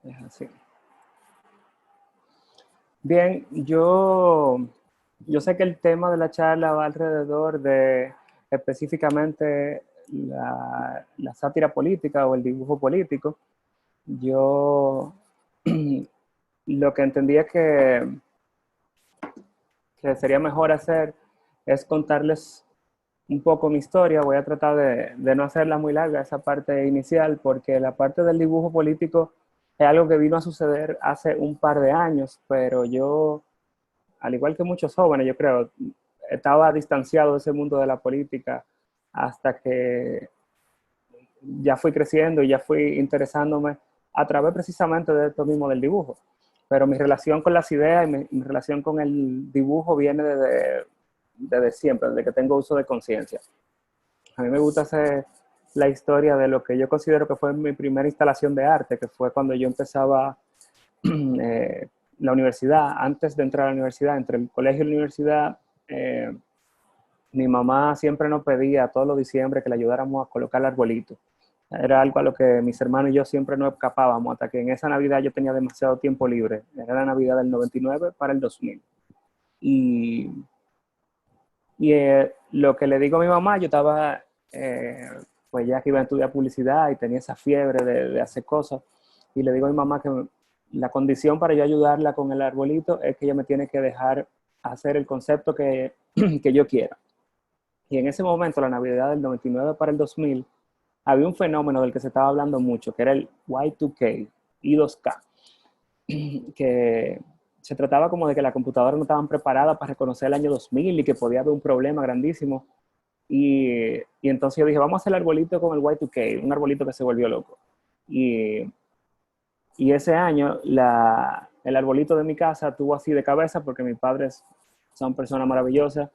Es así. Bien, yo sé que el tema de la charla va alrededor de específicamente la sátira política o el dibujo político. Yo lo que entendí es que sería mejor hacer es contarles un poco mi historia. Voy a tratar de no hacerla muy larga, esa parte inicial, porque la parte del dibujo político es algo que vino a suceder hace un par de años, pero yo, al igual que muchos jóvenes, yo creo, estaba distanciado de ese mundo de la política hasta que ya fui creciendo y ya fui interesándome a través precisamente de esto mismo del dibujo. Pero mi relación con las ideas y mi relación con el dibujo viene desde siempre, desde que tengo uso de conciencia. A mí me gusta hacer la historia de lo que yo considero que fue mi primera instalación de arte, que fue cuando yo empezaba eh, la universidad. Antes de entrar a la universidad, entre el colegio y la universidad, mi mamá siempre nos pedía todos los diciembre que le ayudáramos a colocar el arbolito. Era algo a lo que mis hermanos y yo siempre no escapábamos, hasta que en esa Navidad yo tenía demasiado tiempo libre. Era la Navidad del 99 para el 2000. Y, lo que le digo a mi mamá, yo estaba, pues ya que iba a estudiar publicidad y tenía esa fiebre de hacer cosas, y le digo a mi mamá que la condición para yo ayudarla con el arbolito es que ella me tiene que dejar hacer el concepto que yo quiera. Y en ese momento, la Navidad del 99 para el 2000, había un fenómeno del que se estaba hablando mucho, que era el Y2K, I2K, que se trataba como de que las computadoras no estaban preparadas para reconocer el año 2000 y que podía haber un problema grandísimo. Y entonces yo dije, vamos a hacer el arbolito con el Y2K, un arbolito que se volvió loco. Y, y ese año el arbolito de mi casa tuvo así de cabeza porque mis padres son personas maravillosas.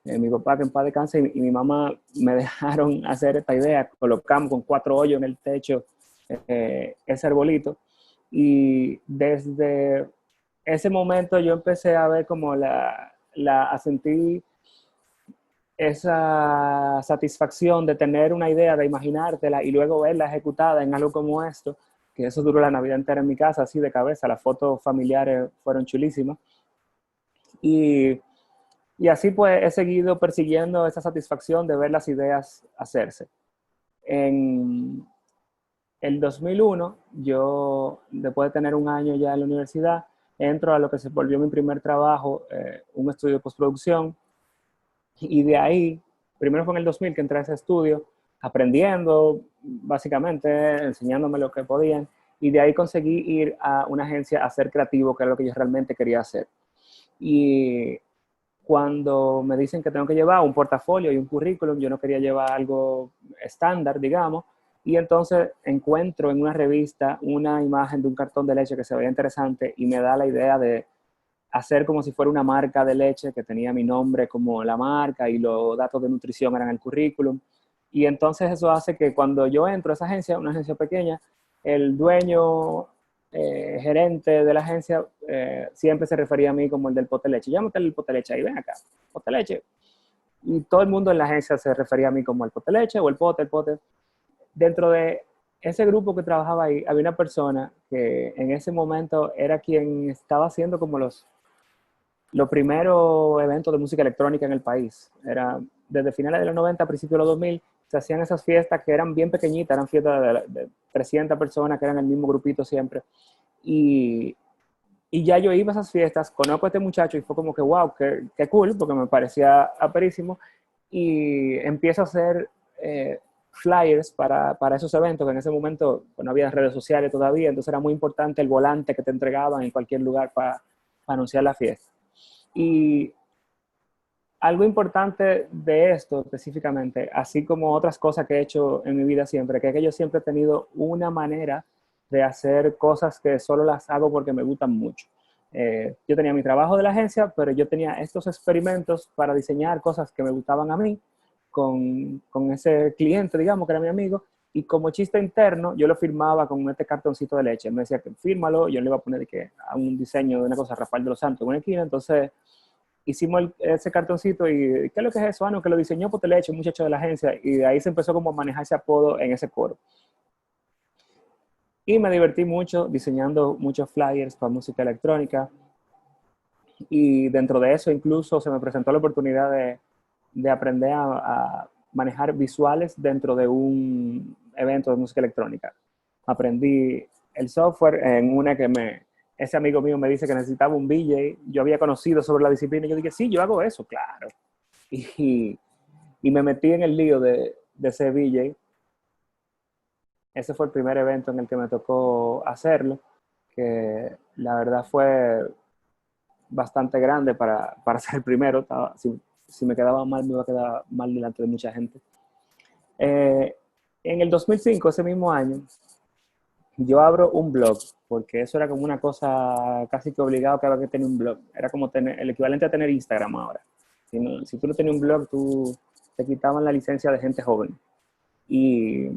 Mi papá que en paz descanse y mi mamá me dejaron hacer esta idea. Colocamos con 4 hoyos en el techo ese arbolito. Y desde ese momento yo empecé a ver como a sentir esa satisfacción de tener una idea, de imaginártela y luego verla ejecutada en algo como esto, que eso duró la Navidad entera en mi casa, así de cabeza. Las fotos familiares fueron chulísimas. Y, y así pues he seguido persiguiendo esa satisfacción de ver las ideas hacerse. En el 2001, yo, después de tener un año ya en la universidad, entro a lo que se volvió mi primer trabajo, un estudio de postproducción, y de ahí, primero fue en el 2000 que entré a ese estudio, aprendiendo, básicamente, enseñándome lo que podían, y de ahí conseguí ir a una agencia a ser creativo, que era lo que yo realmente quería hacer. Y cuando me dicen que tengo que llevar un portafolio y un currículum, yo no quería llevar algo estándar, digamos, y entonces encuentro en una revista una imagen de un cartón de leche que se veía interesante y me da la idea de hacer como si fuera una marca de leche que tenía mi nombre como la marca y los datos de nutrición eran el currículum. Y entonces eso hace que cuando yo entro a esa agencia, una agencia pequeña, el dueño, gerente de la agencia, siempre se refería a mí como el del pote leche. Llámate el pote leche ahí, ven acá, pote leche. Y todo el mundo en la agencia se refería a mí como el pote leche o el pote, el pote. Dentro de ese grupo que trabajaba ahí, había una persona que en ese momento era quien estaba haciendo como los primeros eventos de música electrónica en el país. Era desde finales de los 90 a principios de los 2000, se hacían esas fiestas que eran bien pequeñitas, eran fiestas de 300 personas que eran el mismo grupito siempre. Y, y ya yo iba a esas fiestas, conozco a este muchacho y fue como que, wow, qué cool, porque me parecía aperísimo. Y empiezo a hacer flyers para esos eventos, que en ese momento pues, no había redes sociales todavía, entonces era muy importante el volante que te entregaban en cualquier lugar para anunciar la fiesta. Y algo importante de esto específicamente, así como otras cosas que he hecho en mi vida siempre, que es que yo siempre he tenido una manera de hacer cosas que solo las hago porque me gustan mucho. Yo tenía mi trabajo de la agencia, pero yo tenía estos experimentos para diseñar cosas que me gustaban a mí con ese cliente, digamos, que era mi amigo, y como chiste interno, yo lo firmaba con este cartoncito de leche. Me decía que fírmalo, yo le iba a poner que, a un diseño de una cosa, Rafael de los Santos, en una esquina, entonces hicimos ese cartoncito y ¿qué es lo que es eso? Ah, no, que lo diseñó Poteleche, un muchacho de la agencia, y de ahí se empezó como a manejar ese apodo en ese coro. Y me divertí mucho diseñando muchos flyers para música electrónica. Y dentro de eso incluso se me presentó la oportunidad de aprender a manejar visuales dentro de un evento de música electrónica. Aprendí el software en una que ese amigo mío me dice que necesitaba un VJ. Yo había conocido sobre la disciplina y yo dije, sí, yo hago eso, claro. Y, y me metí en el lío de ese VJ. Ese fue el primer evento en el que me tocó hacerlo, que la verdad fue bastante grande para ser el primero. Si me quedaba mal, me iba a quedar mal delante de mucha gente. En el 2005, ese mismo año, yo abro un blog, porque eso era como una cosa casi que obligado que había que tener un blog. Era como tener el equivalente a tener Instagram ahora. Si tú no tenías un blog, te quitaban la licencia de gente joven. Y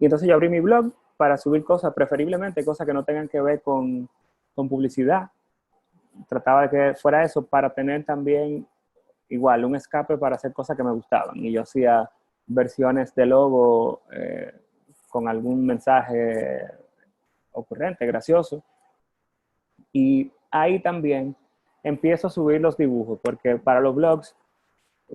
entonces yo abrí mi blog para subir cosas, preferiblemente cosas que no tengan que ver con publicidad. Trataba de que fuera eso para tener también igual un escape para hacer cosas que me gustaban. Y yo hacía versiones de logo con algún mensaje ocurrente, gracioso. Y ahí también empiezo a subir los dibujos, porque para los blogs,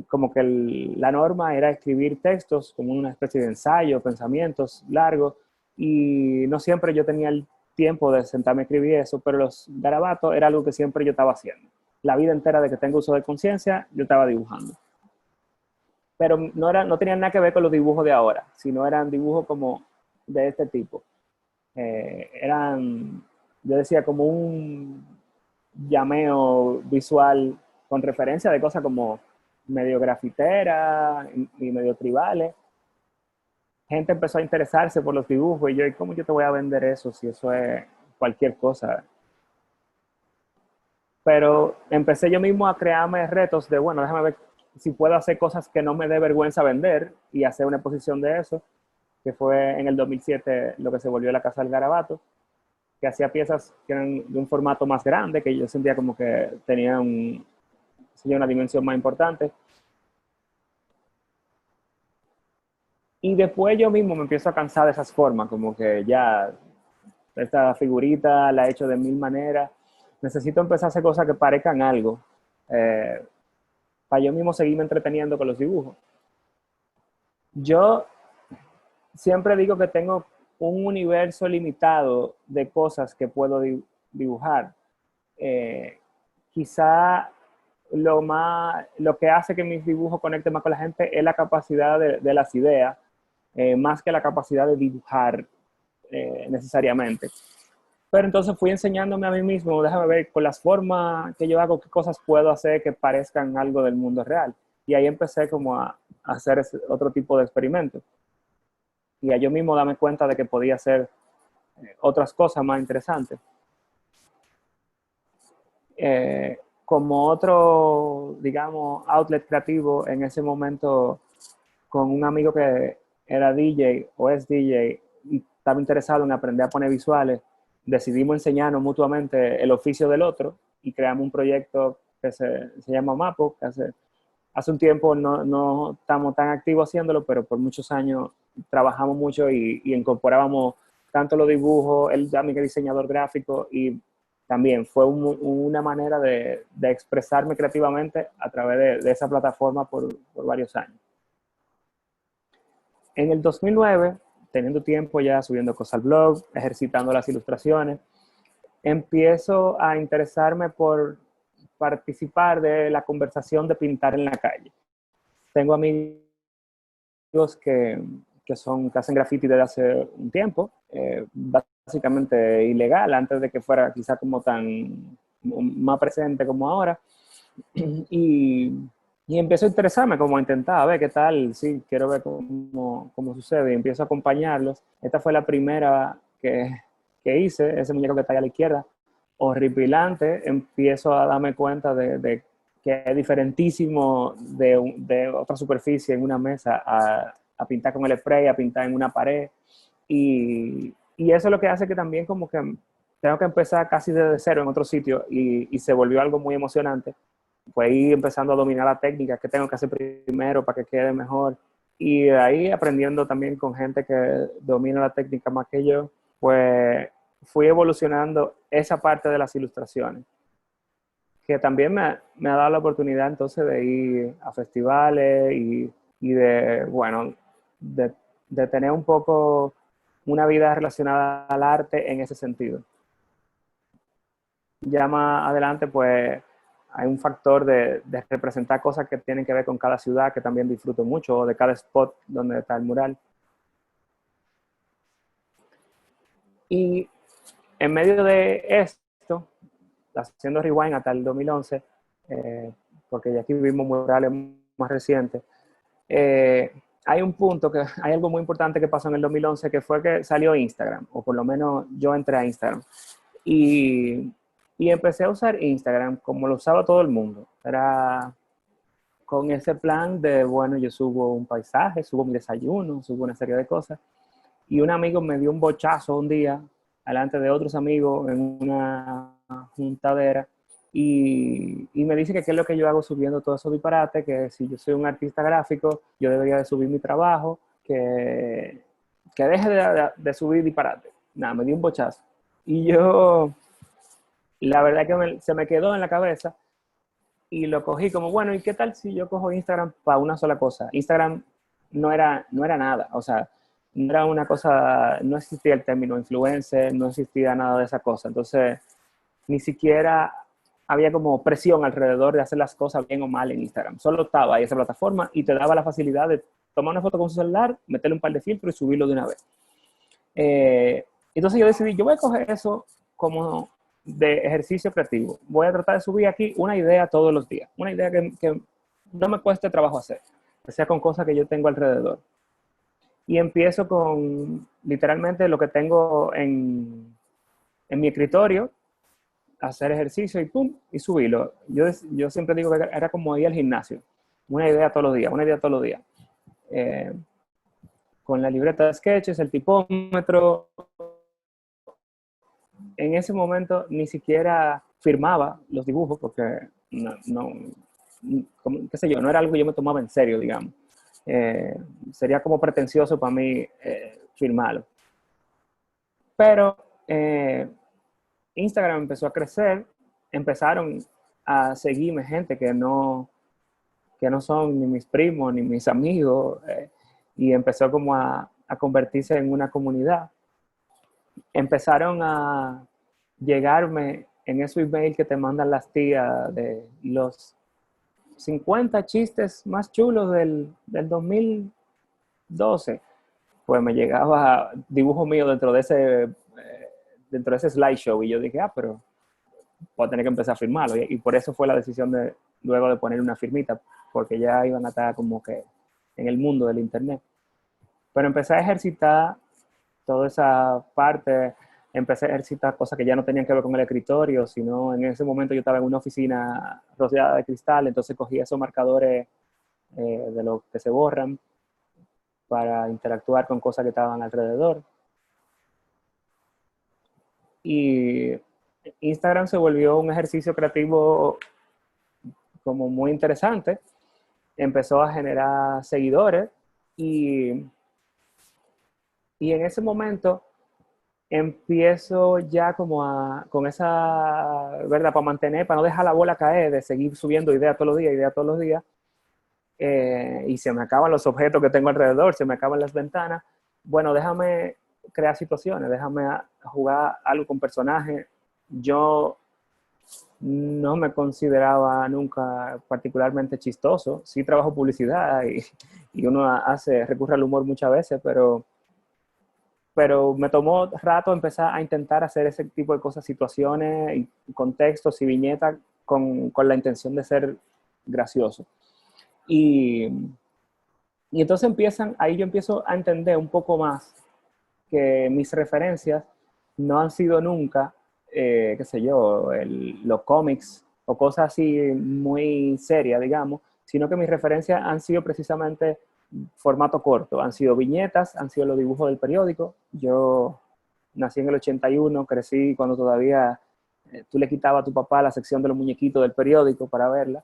como que la norma era escribir textos como una especie de ensayo, pensamientos largos, y no siempre yo tenía el tiempo de sentarme a escribir eso, pero los garabatos era algo que siempre yo estaba haciendo. La vida entera de que tengo uso de conciencia, yo estaba dibujando. Pero no tenían nada que ver con los dibujos de ahora, sino eran dibujos como de este tipo. Eran, yo decía, como un llameo visual con referencia de cosas como medio grafitera y medio tribales. Gente empezó a interesarse por los dibujos y yo, ¿cómo yo te voy a vender eso si eso es cualquier cosa? Pero empecé yo mismo a crearme retos de, bueno, déjame ver si puedo hacer cosas que no me dé vergüenza vender y hacer una exposición de eso, que fue en el 2007 lo que se volvió la Casa del Garabato, que hacía piezas que eran de un formato más grande, que yo sentía como que tenían una dimensión más importante. Y después yo mismo me empiezo a cansar de esas formas, como que ya esta figurita la he hecho de mil maneras. Necesito empezar a hacer cosas que parezcan algo, para yo mismo seguirme entreteniendo con los dibujos. Yo siempre digo que tengo un universo limitado de cosas que puedo dibujar. Quizá lo que hace que mis dibujos conecten más con la gente es la capacidad de las ideas, más que la capacidad de dibujar necesariamente. Pero entonces fui enseñándome a mí mismo, déjame ver con las formas que yo hago, qué cosas puedo hacer que parezcan algo del mundo real. Y ahí empecé como a hacer otro tipo de experimentos. Y a yo mismo darme cuenta de que podía hacer otras cosas más interesantes. Como otro, digamos, outlet creativo en ese momento, con un amigo que era DJ o es DJ y estaba interesado en aprender a poner visuales, decidimos enseñarnos mutuamente el oficio del otro y creamos un proyecto que se llama Mapo, que hace un tiempo no estamos tan activos haciéndolo, pero por muchos años trabajamos mucho y incorporábamos tanto los dibujos, él también es diseñador gráfico y también fue una manera de expresarme creativamente a través de esa plataforma por varios años. En el 2009, teniendo tiempo ya subiendo cosas al blog, ejercitando las ilustraciones, empiezo a interesarme por participar de la conversación de pintar en la calle. Tengo amigos que hacen graffiti desde hace un tiempo, básicamente ilegal, antes de que fuera quizá como tan más presente como ahora. Y empiezo a interesarme, como a intentar, a ver qué tal, sí, quiero ver cómo sucede, y empiezo a acompañarlos. Esta fue la primera que hice, ese muñeco que está ahí a la izquierda, horripilante. Empiezo a darme cuenta de que es diferentísimo de otra superficie en una mesa a pintar con el spray, a pintar en una pared. Y eso es lo que hace que también como que tengo que empezar casi desde cero en otro sitio y se volvió algo muy emocionante. Pues ahí empezando a dominar la técnica, qué tengo que hacer primero para que quede mejor. Y de ahí aprendiendo también con gente que domina la técnica más que yo pues fui evolucionando esa parte de las ilustraciones, que también me ha dado la oportunidad entonces de ir a festivales y de, bueno, de tener un poco una vida relacionada al arte en ese sentido. Ya más adelante, pues, hay un factor de representar cosas que tienen que ver con cada ciudad, que también disfruto mucho, o de cada spot donde está el mural. Y en medio de esto, haciendo rewind hasta el 2011, porque ya aquí vivimos murales más recientes, hay un punto, hay algo muy importante que pasó en el 2011, que fue que salió Instagram, o por lo menos yo entré a Instagram. Y, y empecé a usar Instagram como lo usaba todo el mundo. Era con ese plan de, bueno, yo subo un paisaje, subo mi desayuno, subo una serie de cosas. Y un amigo me dio un bochazo un día, delante de otros amigos, en una juntadera, y me dice que qué es lo que yo hago subiendo todo esos disparates, que si yo soy un artista gráfico, yo debería de subir mi trabajo, que deje de subir disparate. Nada, me dio un bochazo. Y yo, la verdad que se me quedó en la cabeza y lo cogí como, bueno, ¿y qué tal si yo cojo Instagram para una sola cosa? Instagram no era nada, o sea, no era una cosa, no existía el término influencer, no existía nada de esa cosa. Entonces, ni siquiera había como presión alrededor de hacer las cosas bien o mal en Instagram. Solo estaba ahí esa plataforma y te daba la facilidad de tomar una foto con su celular, meterle un par de filtros y subirlo de una vez. Entonces yo decidí, yo voy a coger eso como de ejercicio creativo. Voy a tratar de subir aquí una idea todos los días. Una idea que no me cueste trabajo hacer, que sea con cosas que yo tengo alrededor. Y empiezo con literalmente lo que tengo en mi escritorio, hacer ejercicio y pum, y subirlo. Yo siempre digo que era como ir al gimnasio. Una idea todos los días, una idea todos los días. Eh, con la libreta de sketches, el tipómetro. En ese momento ni siquiera firmaba los dibujos porque qué sé yo, no era algo que yo me tomaba en serio, digamos. Sería como pretencioso para mí firmarlo. Pero Instagram empezó a crecer, empezaron a seguirme gente que no son ni mis primos ni mis amigos, y empezó como a convertirse en una comunidad. Empezaron a llegarme en esos email que te mandan las tías de los 50 chistes más chulos del 2012. Pues me llegaba dibujo mío dentro de ese slideshow y yo dije, pero voy a tener que empezar a firmarlo. Y por eso fue la decisión de luego de poner una firmita, porque ya iban a estar como que en el mundo del internet. Pero empecé a ejercitar toda esa parte, empecé a ejercitar cosas que ya no tenían que ver con el escritorio, sino en ese momento yo estaba en una oficina rodeada de cristal, entonces cogí esos marcadores de los que se borran para interactuar con cosas que estaban alrededor. Y Instagram se volvió un ejercicio creativo como muy interesante. Empezó a generar seguidores y en ese momento empiezo ya como con esa, ¿verdad? Para mantener, para no dejar la bola caer, de seguir subiendo ideas todos los días, y se me acaban los objetos que tengo alrededor, se me acaban las ventanas. Bueno, déjame crear situaciones, déjame jugar algo con personajes. Yo no me consideraba nunca particularmente chistoso. Sí trabajo publicidad y uno recurre al humor muchas veces, pero me tomó rato empezar a intentar hacer ese tipo de cosas, situaciones, y contextos y viñetas con la intención de ser gracioso. Y, y entonces ahí yo empiezo a entender un poco más que mis referencias no han sido nunca, qué sé yo, los cómics o cosas así muy serias, digamos, sino que mis referencias han sido precisamente formato corto, han sido viñetas, han sido los dibujos del periódico. Yo nací en el 81, crecí cuando todavía tú le quitabas a tu papá la sección de los muñequitos del periódico para verla.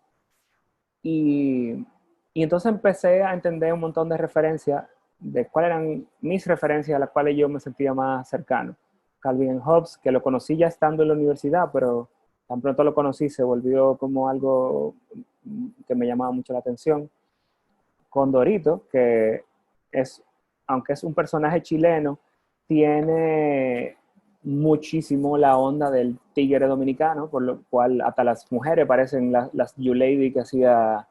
Y, y entonces empecé a entender un montón de referencias, de cuáles eran mis referencias a las cuales yo me sentía más cercano. Calvin Hobbes, que lo conocí ya estando en la universidad, pero tan pronto lo conocí se volvió como algo que me llamaba mucho la atención. Condorito, que es, aunque es un personaje chileno, tiene muchísimo la onda del tigre dominicano, por lo cual hasta las mujeres parecen las You Lady que hacía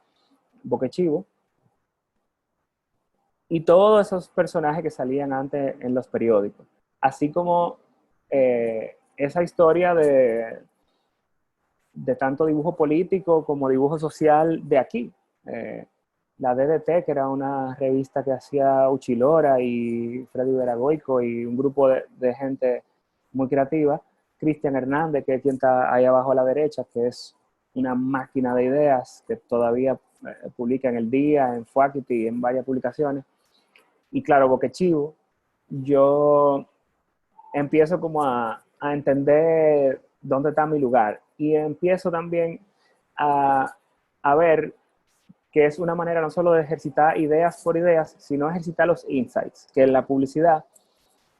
Boquechivo. Y todos esos personajes que salían antes en los periódicos. Así como esa historia de tanto dibujo político como dibujo social de aquí. La DDT, que era una revista que hacía Uchilora y Freddy Veragoico y un grupo de gente muy creativa. Cristian Hernández, que es quien está ahí abajo a la derecha, que es una máquina de ideas que todavía publica en El Día, en Fuacity, en varias publicaciones. Y claro, Boquechivo, yo empiezo como a entender dónde está mi lugar y empiezo también a ver que es una manera no solo de ejercitar ideas por ideas, sino ejercitar los insights, que en la publicidad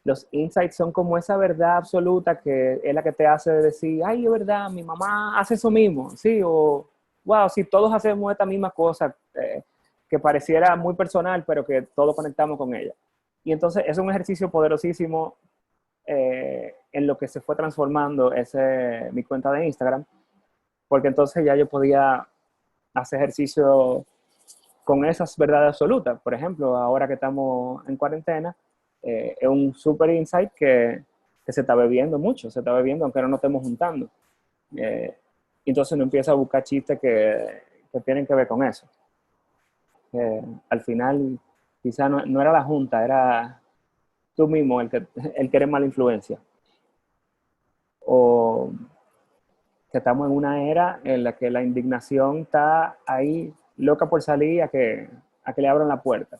los insights son como esa verdad absoluta que es la que te hace decir, ay, es verdad, mi mamá hace eso mismo, sí, o wow, sí, todos hacemos esta misma cosa, que pareciera muy personal, pero que todos conectamos con ella. Y entonces es un ejercicio poderosísimo en lo que se fue transformando mi cuenta de Instagram, porque entonces ya yo podía hacer ejercicio con esas verdades absolutas. Por ejemplo, ahora que estamos en cuarentena, es un super insight que se está bebiendo mucho, se está bebiendo aunque no nos estemos juntando. Entonces uno empieza a buscar chistes que tienen que ver con eso. Al final, quizá no era la junta, era tú mismo el que eres mala influencia. O que estamos en una era en la que la indignación está ahí loca por salir a que le abran la puerta.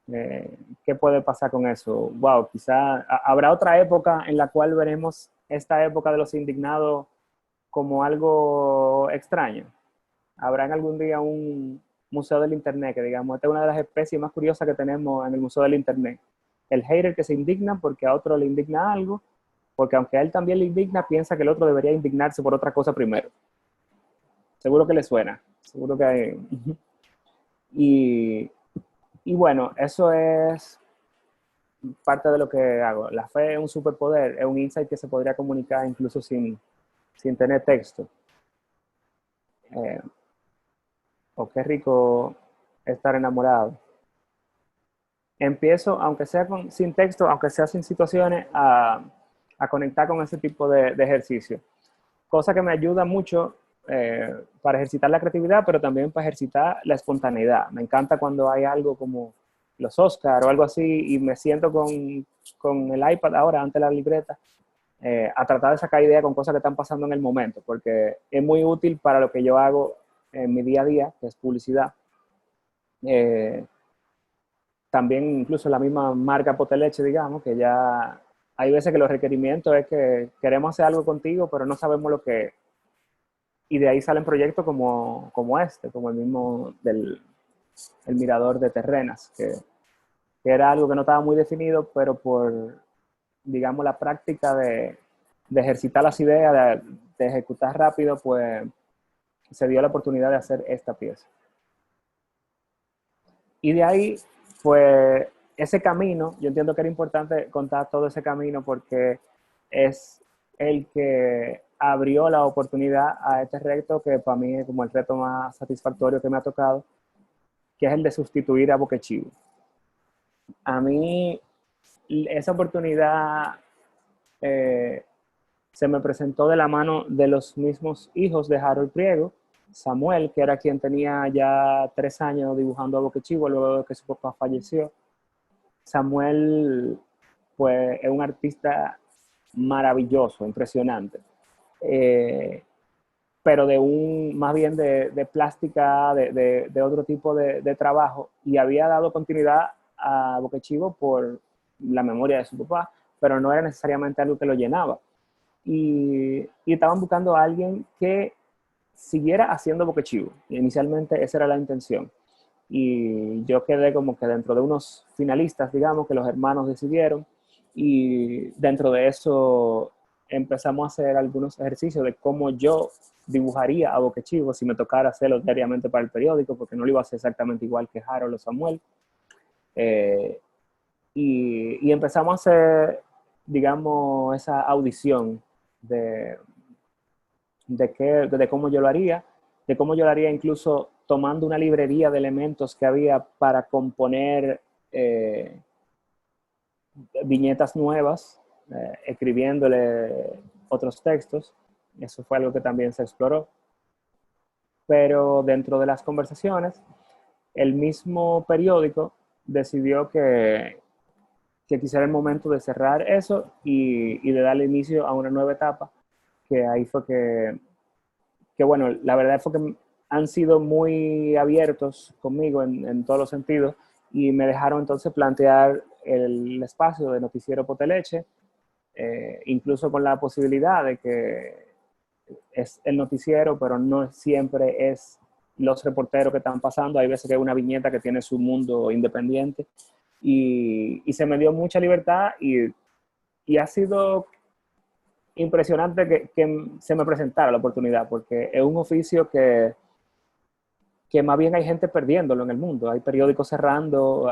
¿Qué puede pasar con eso? Wow, quizá habrá otra época en la cual veremos esta época de los indignados como algo extraño. Habrá en algún día un museo del internet que digamos, esta es una de las especies más curiosas que tenemos en el museo del internet. El hater que se indigna porque a otro le indigna algo, porque aunque a él también le indigna, piensa que el otro debería indignarse por otra cosa primero. Seguro que le suena, seguro que hay... Y bueno, eso es parte de lo que hago. La fe es un superpoder, es un insight que se podría comunicar incluso sin tener texto. O qué rico estar enamorado. Empiezo, aunque sea sin texto, aunque sea sin situaciones, a conectar con ese tipo de ejercicio. Cosa que me ayuda mucho para ejercitar la creatividad, pero también para ejercitar la espontaneidad. Me encanta cuando hay algo como los Oscar o algo así y me siento con el iPad ahora ante la libreta a tratar de sacar ideas con cosas que están pasando en el momento, porque es muy útil para lo que yo hago en mi día a día, que es publicidad. También incluso la misma marca Poteleche, digamos, que ya hay veces que los requerimientos es que queremos hacer algo contigo, pero no sabemos lo que es. Y de ahí salen proyectos como este, como el mismo el mirador de Terrenas, que era algo que no estaba muy definido, pero por, digamos, la práctica de ejercitar las ideas, de ejecutar rápido, pues se dio la oportunidad de hacer esta pieza. Y de ahí, pues, ese camino, yo entiendo que era importante contar todo ese camino porque es el que abrió la oportunidad a este reto que para mí es como el reto más satisfactorio que me ha tocado, que es el de sustituir a Boquechivo. A mí esa oportunidad se me presentó de la mano de los mismos hijos de Harold Priego, Samuel, que era quien tenía ya 3 años dibujando a Boquechivo luego de que su papá falleció. Samuel, pues, es un artista maravilloso, impresionante. Pero más bien de plástica, de otro tipo de trabajo, y había dado continuidad a Boquechivo por la memoria de su papá, pero no era necesariamente algo que lo llenaba. Y estaban buscando a alguien que siguiera haciendo Boquechivo. Inicialmente esa era la intención. Y yo quedé como que dentro de unos finalistas, digamos, que los hermanos decidieron. Y dentro de eso empezamos a hacer algunos ejercicios de cómo yo dibujaría a Boquechivo si me tocara hacerlo diariamente para el periódico, porque no lo iba a hacer exactamente igual que Harold o Samuel. Eh, y empezamos a hacer, digamos, esa audición de, de cómo yo lo haría, de cómo yo lo haría incluso tomando una librería de elementos que había para componer viñetas nuevas, escribiéndole otros textos. Eso fue algo que también se exploró. Pero dentro de las conversaciones, el mismo periódico decidió que quisiera el momento de cerrar eso y de darle inicio a una nueva etapa, que ahí fue que bueno, la verdad fue que han sido muy abiertos conmigo en todos los sentidos y me dejaron entonces plantear el espacio de Noticiero Poteleche, incluso con la posibilidad de que es el noticiero, pero no siempre es los reporteros que están pasando. Hay veces que hay una viñeta que tiene su mundo independiente y se me dio mucha libertad y ha sido impresionante que se me presentara la oportunidad, porque es un oficio que más bien hay gente perdiéndolo en el mundo. Hay periódicos cerrando,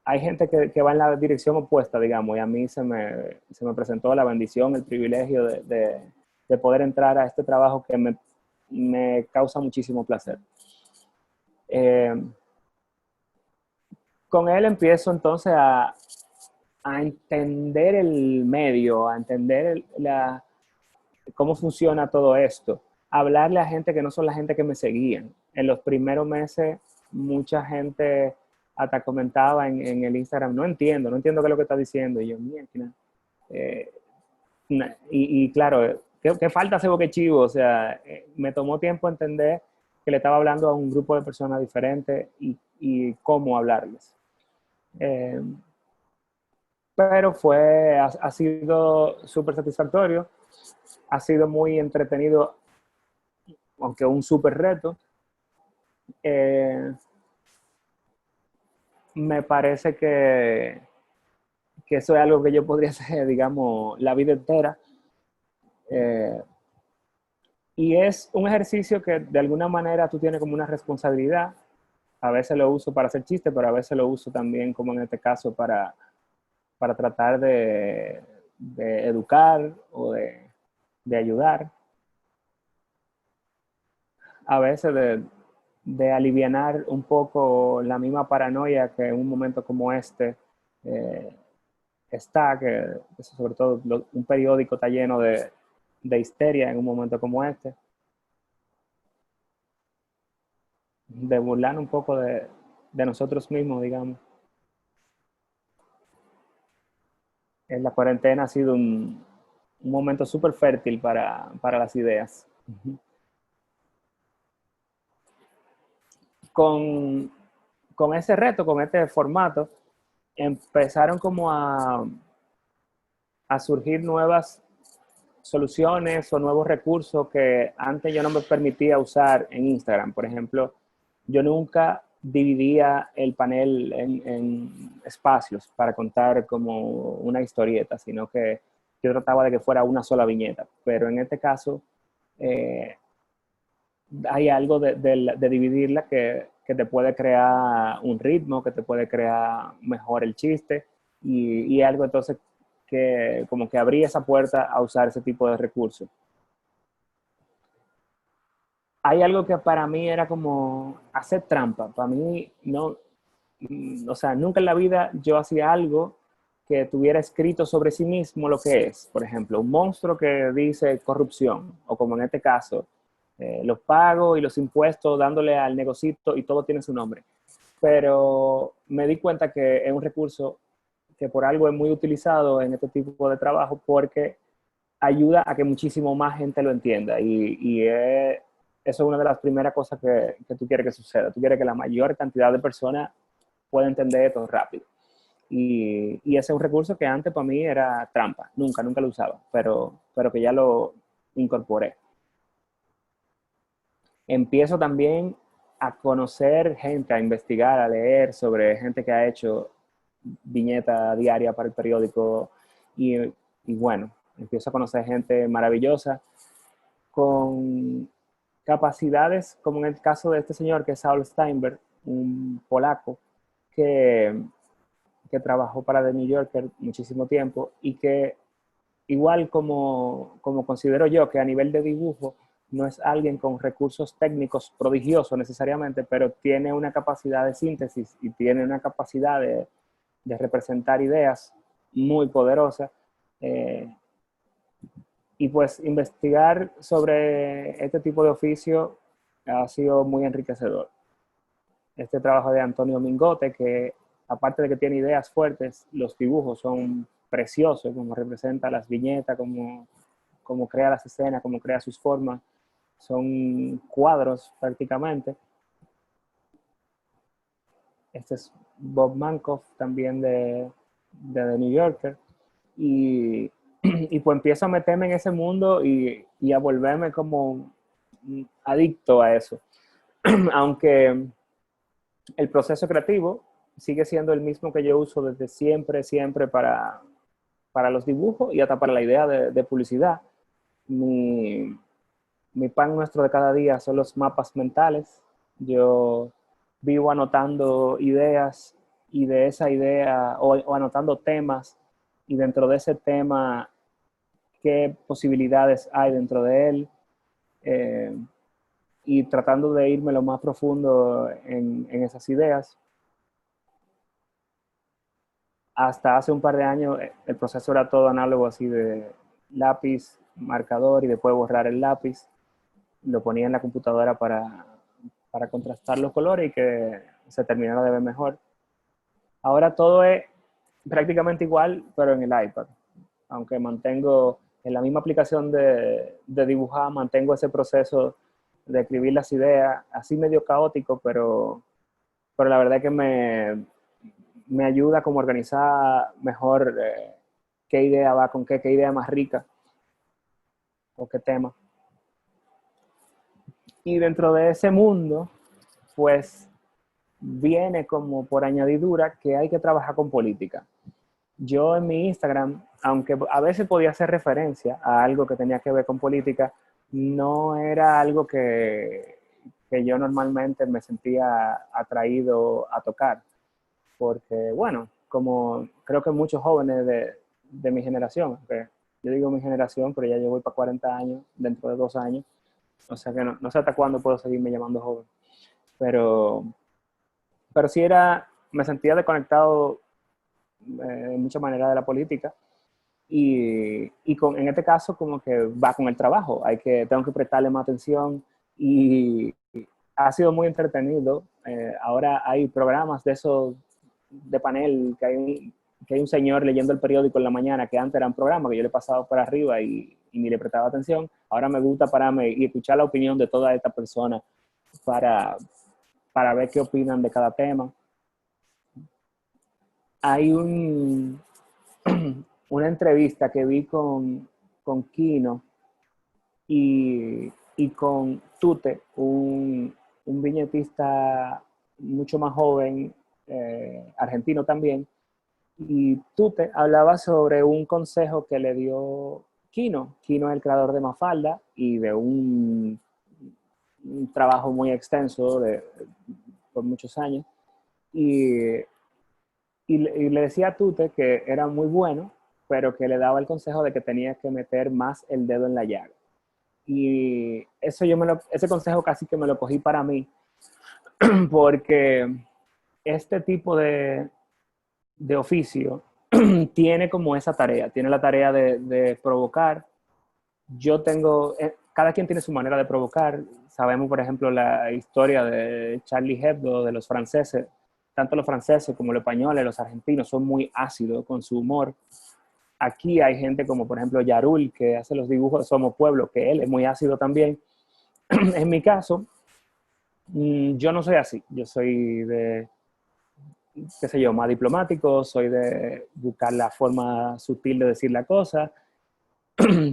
hay gente que va en la dirección opuesta, digamos, y a mí se me presentó la bendición, el privilegio de poder entrar a este trabajo que me causa muchísimo placer. Eh, con él empiezo entonces a entender el medio, a entender cómo funciona todo esto, hablarle a gente que no son la gente que me seguían. En los primeros meses, mucha gente hasta comentaba en el Instagram, no entiendo qué es lo que está diciendo. Y yo, mira, eh, y claro, ¿qué falta ese boquechivo? O sea, me tomó tiempo entender que le estaba hablando a un grupo de personas diferentes y cómo hablarles. Eh, pero ha sido súper satisfactorio, ha sido muy entretenido, aunque un súper reto. Me parece que eso es algo que yo podría hacer, digamos, la vida entera. Eh, y es un ejercicio que de alguna manera tú tienes como una responsabilidad. A veces lo uso para hacer chistes, pero a veces lo uso también, como en este caso, para tratar de educar o de ayudar. A veces de alivianar un poco la misma paranoia que en un momento como este eh, está, que sobre todo un periódico está lleno de histeria en un momento como este, de burlar un poco de nosotros mismos, digamos. En la cuarentena ha sido un momento súper fértil para las ideas. Con, con ese reto, con este formato, empezaron como a surgir nuevas soluciones o nuevos recursos que antes yo no me permitía usar en Instagram. Por ejemplo, yo nunca dividía el panel en espacios para contar como una historieta, sino que yo trataba de que fuera una sola viñeta. Pero en este caso, eh, hay algo de dividirla que te puede crear un ritmo, que te puede crear mejor el chiste y algo entonces que como que abría esa puerta a usar ese tipo de recursos. Hay algo que para mí era como hacer trampa. Para mí, no, o sea, nunca en la vida yo hacía algo que tuviera escrito sobre sí mismo lo que es. Por ejemplo, un monstruo que dice corrupción, o como en este caso, los pagos y los impuestos dándole al negocito y todo tiene su nombre. Pero me di cuenta que es un recurso que por algo es muy utilizado en este tipo de trabajo porque ayuda a que muchísimo más gente lo entienda eso es una de las primeras cosas que tú quieres que suceda. Tú quieres que la mayor cantidad de personas pueda entender esto rápido. Y ese es un recurso que antes para mí era trampa, nunca lo usaba, pero que ya lo incorporé. Empiezo también a conocer gente, a investigar, a leer sobre gente que ha hecho viñeta diaria para el periódico y bueno, empiezo a conocer gente maravillosa con capacidades, como en el caso de este señor que es Saul Steinberg, un polaco que, que trabajó para The New Yorker muchísimo tiempo y que igual como considero yo que a nivel de dibujo no es alguien con recursos técnicos prodigiosos necesariamente, pero tiene una capacidad de síntesis y tiene una capacidad de representar ideas muy poderosa. Y pues investigar sobre este tipo de oficio ha sido muy enriquecedor. Este trabajo de Antonio Mingote, que aparte de que tiene ideas fuertes, los dibujos son preciosos, como representa las viñetas, como crea las escenas, como crea sus formas. Son cuadros prácticamente. Este es Bob Mankoff, también de The New Yorker. Y pues empiezo a meterme en ese mundo y a volverme como adicto a eso. Aunque el proceso creativo sigue siendo el mismo que yo uso desde siempre para los dibujos y hasta para la idea de publicidad. Mi pan nuestro de cada día son los mapas mentales. Yo vivo anotando ideas y de esa idea, o anotando temas, y dentro de ese tema, qué posibilidades hay dentro de él, y tratando de irme lo más profundo en esas ideas. Hasta hace un par de años el proceso era todo análogo, así de lápiz, marcador y después borrar el lápiz. Lo ponía en la computadora para contrastar los colores y que se terminara de ver mejor. Ahora todo es prácticamente igual, pero en el iPad. Aunque mantengo en la misma aplicación de dibujar, mantengo ese proceso de escribir las ideas, así medio caótico, pero la verdad es que me ayuda como a organizar mejor qué idea va con qué idea más rica o qué tema. Y dentro de ese mundo, pues viene como por añadidura que hay que trabajar con política. Yo en mi Instagram, aunque a veces podía hacer referencia a algo que tenía que ver con política, no era algo que yo normalmente me sentía atraído a tocar. Porque, bueno, como creo que muchos jóvenes de mi generación, que yo digo mi generación, pero ya yo voy para 40 años, dentro de 2 años, o sea que no sé hasta cuándo puedo seguirme llamando joven, pero sí me sentía desconectado de mucha manera de la política y en este caso como que va con el trabajo, tengo que prestarle más atención y ha sido muy entretenido. Ahora hay programas de esos de panel que hay un señor leyendo el periódico en la mañana, que antes eran programas que yo le pasaba por arriba y ni le prestaba atención. Ahora me gusta pararme y escuchar la opinión de toda esta persona para ver qué opinan de cada tema. Hay una entrevista que vi con Kino y con Tute, un viñetista mucho más joven, argentino también, y Tute hablaba sobre un consejo que le dio Kino. Kino es el creador de Mafalda y de un trabajo muy extenso por muchos años, y le decía a Tute que era muy bueno, pero que le daba el consejo de que tenía que meter más el dedo en la llaga. Y eso ese consejo casi que me lo cogí para mí, porque este tipo de oficio tiene como esa tarea, tiene la tarea de provocar. Cada quien tiene su manera de provocar. Sabemos, por ejemplo, la historia de Charlie Hebdo, de los franceses. Tanto los franceses como los españoles, los argentinos son muy ácidos con su humor. Aquí hay gente como, por ejemplo, Yarul, que hace los dibujos de Somos Pueblo, que él es muy ácido también. En mi caso, yo no soy así. Yo soy qué sé yo, más diplomático, soy de buscar la forma sutil de decir la cosa,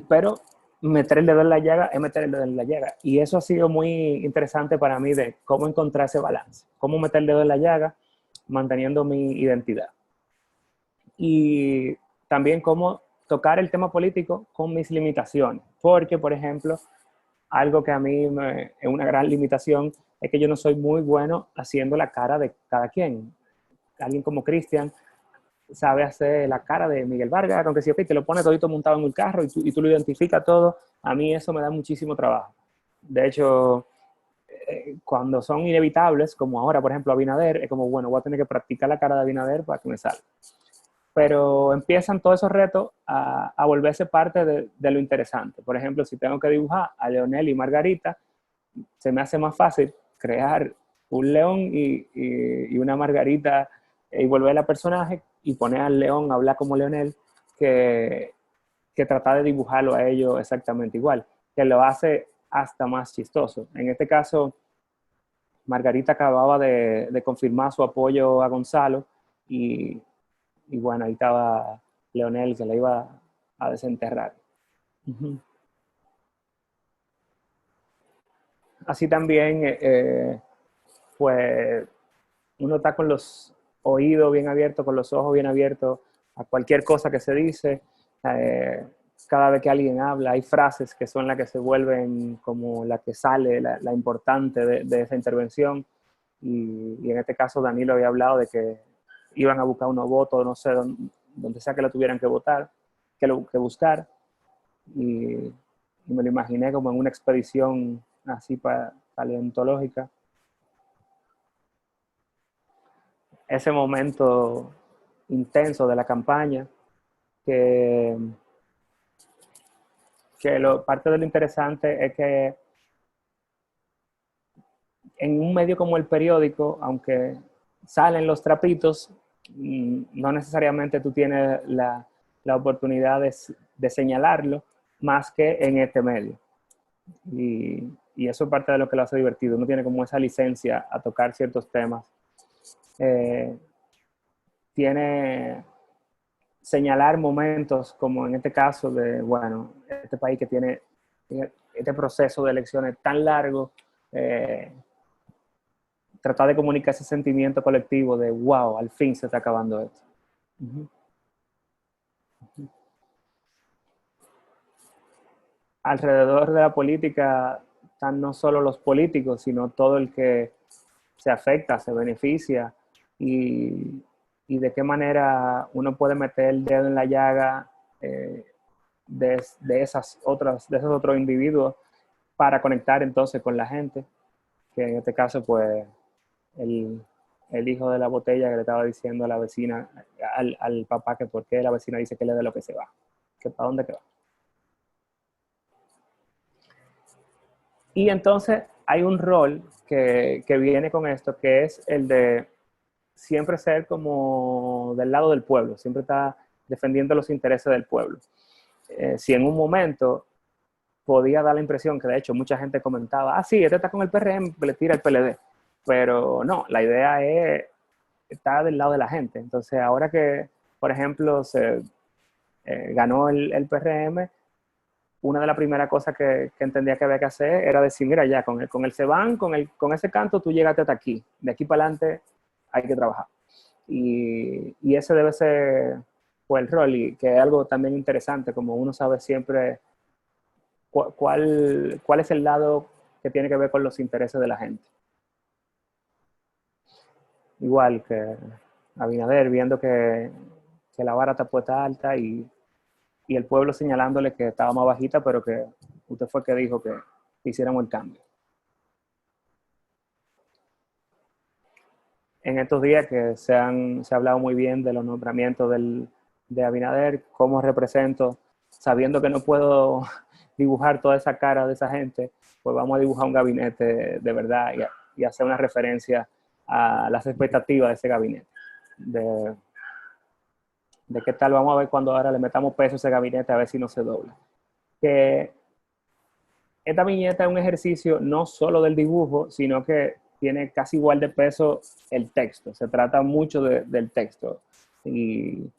pero meter el dedo en la llaga es meter el dedo en la llaga. Y eso ha sido muy interesante para mí, de cómo encontrar ese balance, cómo meter el dedo en la llaga manteniendo mi identidad. y también cómo tocar el tema político con mis limitaciones. Porque, por ejemplo, algo que a mí es una gran limitación es que yo no soy muy bueno haciendo la cara de cada quien. Alguien como Cristian sabe hacer la cara de Miguel Vargas, aunque si te lo pone todito montado en un carro y tú lo identificas todo, a mí eso me da muchísimo trabajo. De hecho, cuando son inevitables, como ahora, por ejemplo, Abinader, es como, bueno, voy a tener que practicar la cara de Abinader para que me salga. Pero empiezan todos esos retos a volverse parte de lo interesante. Por ejemplo, si tengo que dibujar a Leonel y Margarita, se me hace más fácil crear un león y una Margarita y volver a personaje y poner al león a hablar como Leonel que tratar de dibujarlo a ellos exactamente igual, que lo hace hasta más chistoso. En este caso, Margarita acababa de confirmar su apoyo a Gonzalo y bueno, ahí estaba Leonel que le iba a desenterrar. Uh-huh. Así también, pues uno está con los oídos bien abiertos, con los ojos bien abiertos a cualquier cosa que se dice. Eh, cada vez que alguien habla, hay frases que son las que se vuelven como la que sale, la importante de esa intervención. Y en este caso Danilo había hablado de que iban a buscar unos votos, no sé, donde sea que lo tuvieran que votar, que buscar. Y me lo imaginé como en una expedición así paleontológica. Ese momento intenso de la campaña, que, parte de lo interesante es que en un medio como el periódico, aunque salen los trapitos, no necesariamente tú tienes la oportunidad de señalarlo más que en este medio. Y eso es parte de lo que lo hace divertido. Uno tiene como esa licencia a tocar ciertos temas. Tiene señalar momentos como en este caso de, bueno, este país que tiene este proceso de elecciones tan largo, tratar de comunicar ese sentimiento colectivo de, wow, al fin se está acabando esto. Uh-huh. Alrededor de la política están no solo los políticos, sino todo el que se afecta, se beneficia y de qué manera uno puede meter el dedo en la llaga de esos otros individuos para conectar entonces con la gente, que en este caso pues el, el hijo de la botella que le estaba diciendo a la vecina, al papá, que por qué la vecina dice que le dé lo que se va, que para dónde que va. Y entonces hay un rol que viene con esto, que es el de siempre ser como del lado del pueblo, siempre está defendiendo los intereses del pueblo. Si en un momento podía dar la impresión que de hecho mucha gente comentaba, ah, sí, este está con el PRM, le tira el PLD, pero no, la idea es estar del lado de la gente. Entonces ahora que, por ejemplo, se ganó el PRM, una de las primeras cosas que entendía que había que hacer era decir, mira, ya, con el CEBAN, con ese canto, tú llegaste hasta aquí. De aquí para adelante hay que trabajar. Y ese debe ser pues, el rol, y que es algo también interesante, como uno sabe siempre cuál es el lado que tiene que ver con los intereses de la gente. Igual que Abinader, viendo que la vara está puesta alta y el pueblo señalándole que estaba más bajita, pero que usted fue que dijo que hiciéramos el cambio. En estos días que se ha hablado muy bien de los nombramientos de Abinader, cómo represento, sabiendo que no puedo dibujar toda esa cara de esa gente, pues vamos a dibujar un gabinete de verdad y hacer una referencia a las expectativas de ese gabinete. De qué tal, vamos a ver cuando ahora le metamos peso a ese gabinete a ver si no se dobla. Que esta viñeta es un ejercicio no solo del dibujo, sino que tiene casi igual de peso el texto. Se trata mucho del texto y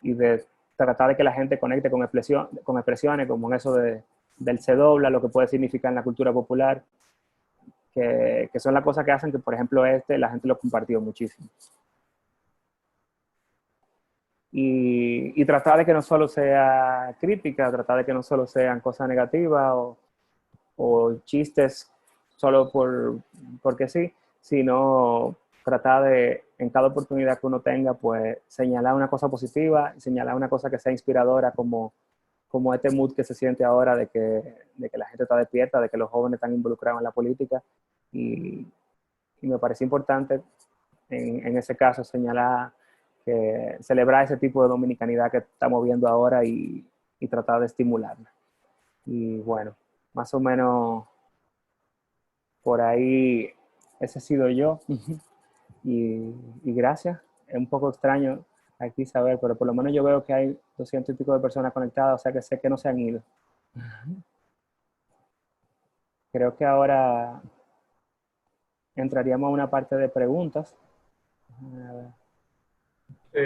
de tratar de que la gente conecte con expresiones como en eso del se dobla, lo que puede significar en la cultura popular, que son las cosas que hacen que, por ejemplo, la gente lo compartió muchísimo. y tratar de que no solo sea crítica, tratar de que no solo sean cosas negativas o chistes solo porque sí, sino tratar de, en cada oportunidad que uno tenga, pues señalar una cosa positiva, señalar una cosa que sea inspiradora, como este mood que se siente ahora de que la gente está despierta, de que los jóvenes están involucrados en la política. Y, y me parece importante en ese caso señalar que celebrar ese tipo de dominicanidad que estamos viendo ahora y tratar de estimularla. Y bueno, más o menos por ahí ese he sido yo. Y gracias. Es un poco extraño aquí saber, pero por lo menos yo veo que hay 200 y pico de personas conectadas, o sea que sé que no se han ido. Creo que ahora entraríamos a una parte de preguntas. Sí,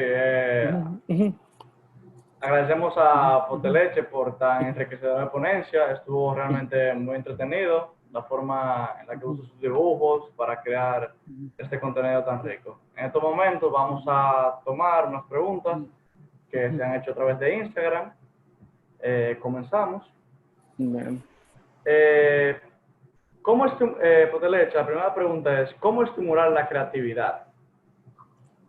agradecemos a Poteleche por tan enriquecedora ponencia. Estuvo realmente muy entretenido la forma en la que usa sus dibujos para crear este contenido tan rico. En estos momentos vamos a tomar unas preguntas que se han hecho a través de Instagram. Comenzamos. Poteleche, la primera pregunta es, ¿cómo estimular la creatividad?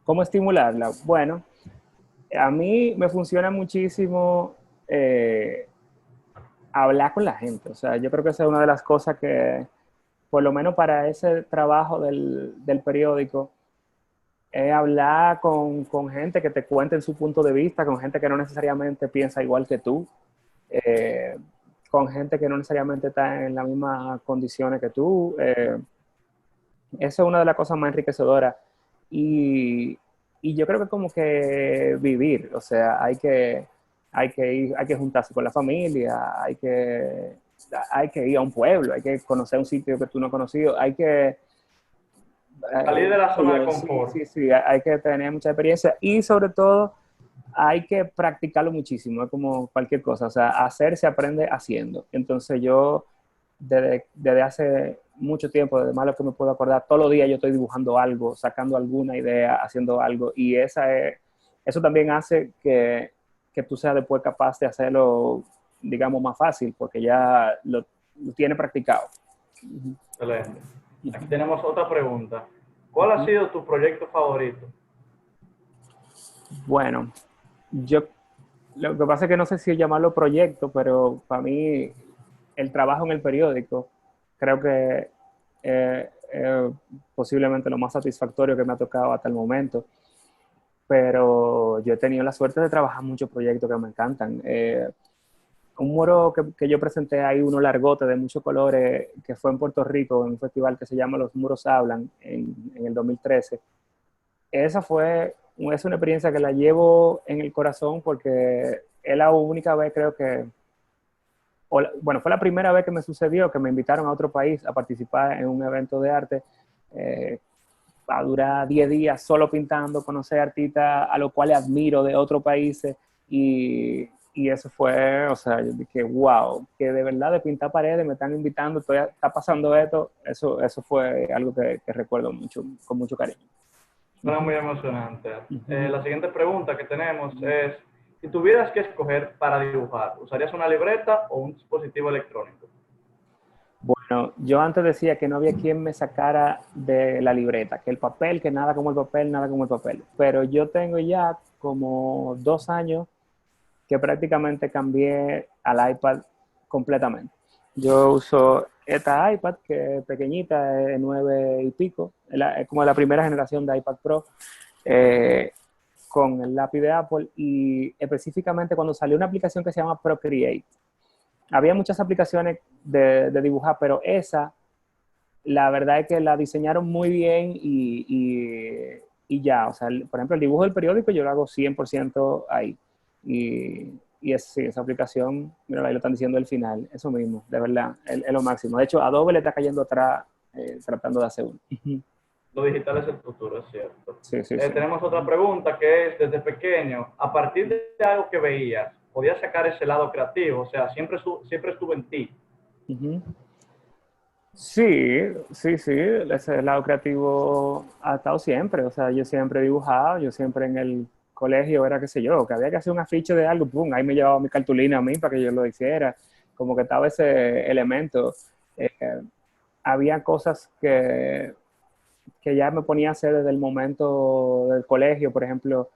¿Cómo estimularla? Bueno, a mí me funciona muchísimo hablar con la gente. O sea, yo creo que esa es una de las cosas que, por lo menos para ese trabajo del periódico, es hablar con gente que te cuenten su punto de vista, con gente que no necesariamente piensa igual que tú, eh, con gente que no necesariamente está en las mismas condiciones que tú. Eso es una de las cosas más enriquecedoras. Y, y yo creo que como que vivir, o sea, hay que juntarse con la familia, hay que ir a un pueblo, hay que conocer un sitio que tú no has conocido, hay que Salir de la zona de sí, confort. sí, sí, hay que tener mucha experiencia y sobre todo hay que practicarlo muchísimo, es como cualquier cosa, o sea, hacer se aprende haciendo. Entonces yo desde hace mucho tiempo, desde más lo que me puedo acordar, todos los días yo estoy dibujando algo, sacando alguna idea, haciendo algo y eso también hace que tú seas después capaz de hacerlo, digamos, más fácil, porque ya lo tienes practicado. Excelente. Aquí tenemos otra pregunta. ¿Cuál ha sido tu proyecto favorito? Bueno, yo lo que pasa es que no sé si llamarlo proyecto, pero para mí el trabajo en el periódico creo que posiblemente lo más satisfactorio que me ha tocado hasta el momento. Pero yo he tenido la suerte de trabajar muchos proyectos que me encantan. Un muro que yo presenté ahí, uno largote de muchos colores, que fue en Puerto Rico, en un festival que se llama Los Muros Hablan, en el 2013. Esa es una experiencia que la llevo en el corazón porque es la única vez, creo que, bueno, fue la primera vez que me sucedió que me invitaron a otro país a participar en un evento de arte. Eh, a durar 10 días solo pintando, conocer artistas a los cuales admiro de otros países y eso fue, o sea, yo dije, wow, que de verdad de pintar paredes me están invitando, está pasando esto, eso fue algo que recuerdo mucho, con mucho cariño. Suena muy emocionante. La siguiente pregunta que tenemos es, si tuvieras que escoger para dibujar, ¿usarías una libreta o un dispositivo electrónico? Bueno, yo antes decía que no había quien me sacara de la libreta, que el papel, que nada como el papel, nada como el papel. Pero yo tengo ya como 2 años que prácticamente cambié al iPad completamente. Yo uso esta iPad que es pequeñita, de 9 y pico, es como la primera generación de iPad Pro, eh, con el lápiz de Apple y específicamente cuando salió una aplicación que se llama Procreate. Había muchas aplicaciones de dibujar, pero esa, la verdad es que la diseñaron muy bien y ya, o sea, por ejemplo, el dibujo del periódico yo lo hago 100% ahí. Sí, esa aplicación, mira, ahí lo están diciendo al final, eso mismo, de verdad, es lo máximo. De hecho, Adobe le está cayendo atrás tratando de hacer uno. Lo digital es el futuro, es cierto. Sí, sí, sí. Tenemos otra pregunta que es, desde pequeño, a partir de algo que veías, ¿podías sacar ese lado creativo? O sea, siempre estuvo en ti. Sí, sí, sí, ese lado creativo ha estado siempre, o sea, yo siempre he dibujado, yo siempre colegio era, qué sé yo, que había que hacer un afiche de algo, pum, ahí me llevaba mi cartulina a mí para que yo lo hiciera, como que estaba ese elemento. Eh, Había cosas que ya me ponía a hacer desde el momento del colegio, por ejemplo,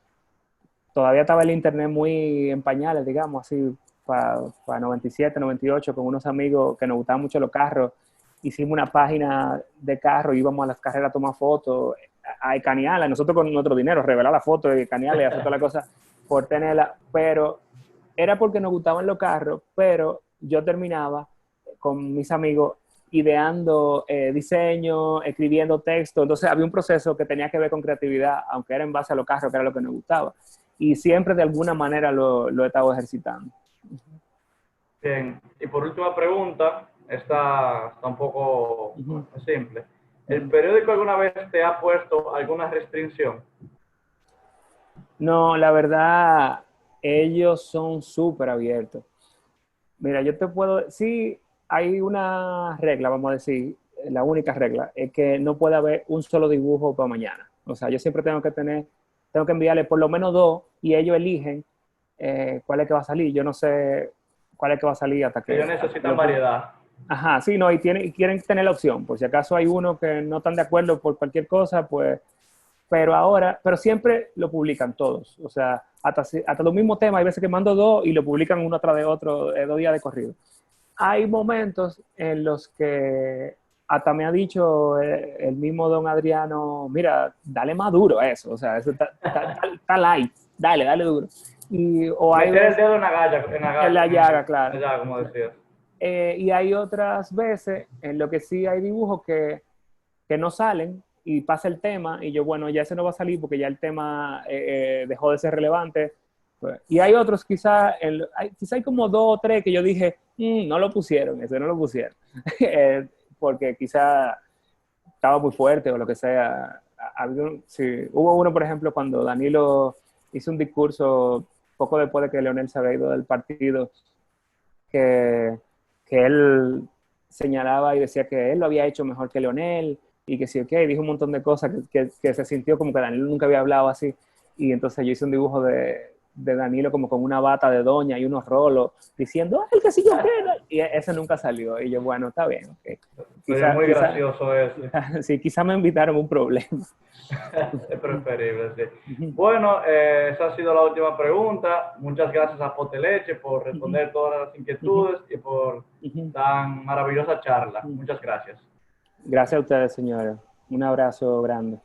todavía estaba el internet muy en pañales, digamos, así, para 97, 98, con unos amigos que nos gustaban mucho los carros. Hicimos una página de carro, íbamos a las carreras a tomar fotos, a escanearla, nosotros con nuestro dinero, revelar la foto, escanearla y hacer toda la cosa por tenerla, pero era porque nos gustaban los carros, pero yo terminaba con mis amigos ideando diseño, escribiendo texto, entonces había un proceso que tenía que ver con creatividad, aunque era en base a los carros, que era lo que nos gustaba, y siempre de alguna manera lo he estado ejercitando. Bien, y por última pregunta, está un poco simple. ¿El periódico alguna vez te ha puesto alguna restricción? No, la verdad, ellos son súper abiertos. Mira, yo te puedo, sí, hay una regla, vamos a decir, la única regla es que no puede haber un solo dibujo para mañana. O sea, yo siempre tengo que enviarle por lo menos dos y ellos eligen cuál es que va a salir. Yo no sé cuál es que va a salir Ellos hasta que necesitan lo... variedad. Ajá, sí, no, y quieren tener la opción. Por si acaso hay uno que no están de acuerdo por cualquier cosa, pues pero siempre lo publican todos. O sea, hasta los mismos temas, hay veces que mando dos y lo publican uno tras de otro, 2 días de corrido. Hay momentos en los que hasta me ha dicho el mismo don Adriano, mira, dale más duro a eso, o sea, eso está light, dale duro. O hay Meter el veces dedo en la llaga, en la llaga, en claro. la llaga, como decías. Y hay otras veces en lo que sí hay dibujos que no salen y pasa el tema y yo, bueno, ya ese no va a salir porque ya el tema dejó de ser relevante. Pues, y hay otros, quizá hay como 2 o 3 que yo dije, no lo pusieron, ese no lo pusieron, porque quizá estaba muy fuerte o lo que sea. Sí, hubo uno, por ejemplo, cuando Danilo hizo un discurso poco después de que Leonel se había ido del partido, que, que él señalaba y decía que él lo había hecho mejor que Leonel y que sí, ok, dijo un montón de cosas que se sintió como que Danilo nunca había hablado así. Y entonces yo hice un dibujo de Danilo como con una bata de doña y unos rolos diciendo, el que sí yo quiero. Y ese nunca salió. Y yo, bueno, está bien, ok. Sería muy Quizá, gracioso ese. sí, quizá me invitaron un problema. Es preferible, sí. Bueno, esa ha sido la última pregunta. Muchas gracias a Poteleche por responder todas las inquietudes y por tan maravillosa charla. Muchas gracias. Gracias a ustedes, señores. Un abrazo grande.